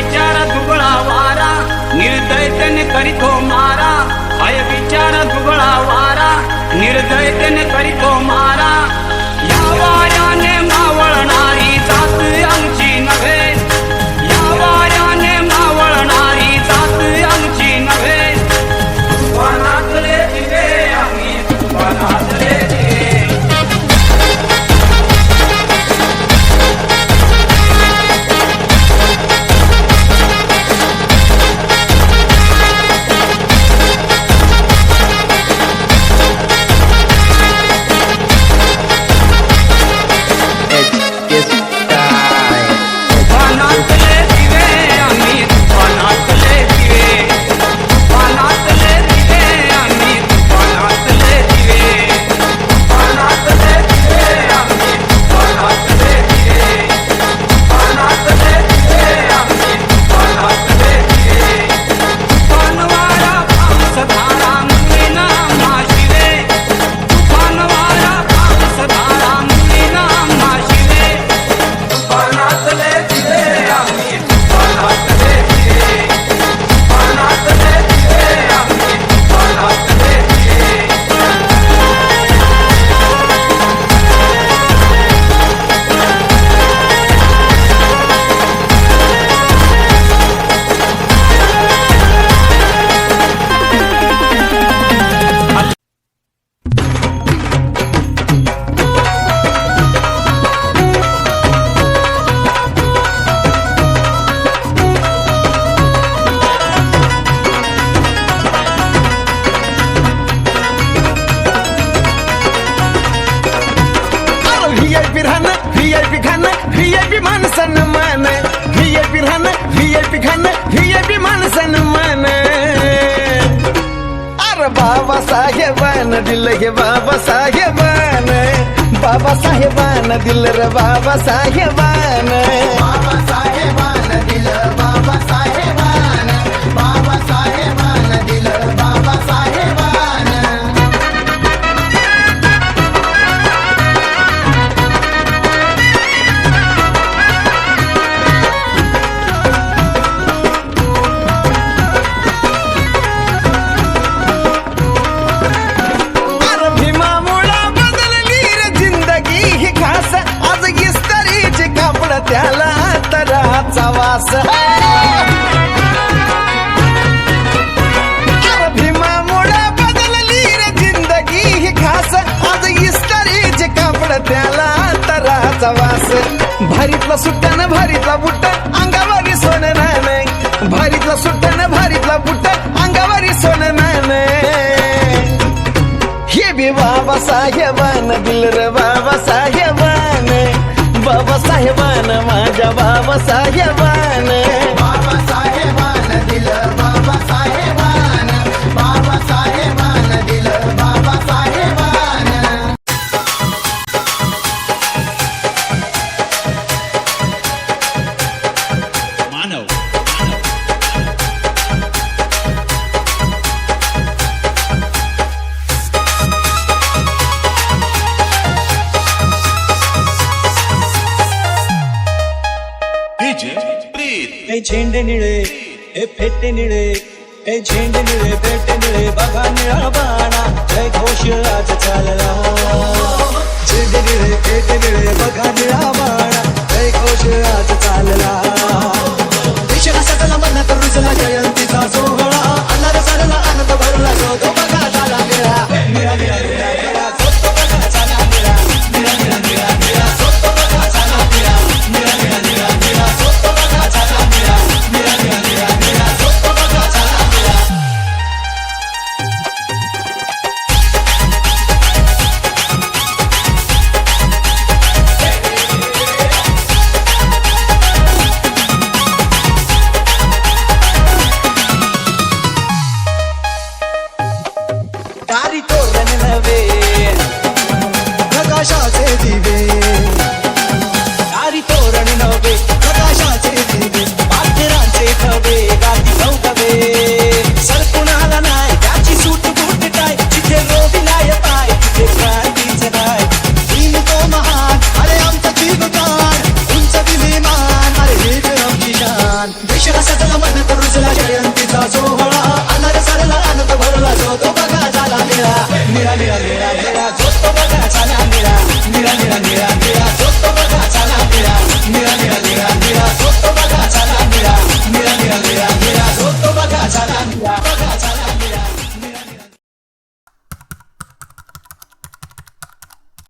विचार दुबळा वारा निर्दयतेने करीतो मारा हाय विचार दुबळा वारा निर्दयतेने करीतो मारा या वाऱ्याने मावळणारी जात आमची नव्हे या वाऱ्याने मावळणारी जात आमची नव्हे तुफानातले दिवे आम्ही तुफानातले दिवे व्हीआयपी मान सन्मान व्हीआयपी राहणं व्हीआयपी खाणं व्हीआयपी मान सन्मान अरे बाबासाहेबान दिलं हे बाबासाहेबान बाबासाहेबान दिलं रे बाबासाहेबान बाबासाहेबान दिलं बाबासाहेबान बाबासाहेबान दिलं बाबासाहेबान त्याला तराचा वास भीमामुळे बदलली रे जिंदगी ही खास आज इस्तारीचे कापड त्याला तराचा वास भारीतला सुट्टान भारीतला बुट्ट अंगावरी सोनं नाही भारीतला सुट्टान भारीतला बुट्ट अंगावरी सोनं नाही हे बी बाबासाहेबान दिल रे बाबासाहेबान बाबासाहेबान माझ्या बाबासाहेबान बाबासाहेबान दिलं बाबासाहेबान बाबासाहेबान दिलं बाबासाहेबान मानव ए झेंडे निळे ए फेटे निळे ए झेंडे निळे फेटे निळे बघा निळा बाणा जय घोष आज चालला झेंडे निळे फेटे निळे बघा निळा बाणा जय घोष आज चालला देशाला सगळा मनात रुजला जयंतीचा सोहळा अनार चालला आनंद भरला जो तो बघा झाला निळा निळा निळा निळा निळा जो तो बघा झाला निळा निळा निळा निळा निळा जो तो बघा झाला निळा निळा निळा निळा निळा जो तो बघा झाला निळा निळा निळा निळा निळा जो तो बघा झाला निळा दारी तोरण नवे प्रकाशाचे दिवे दारी तोरण नवे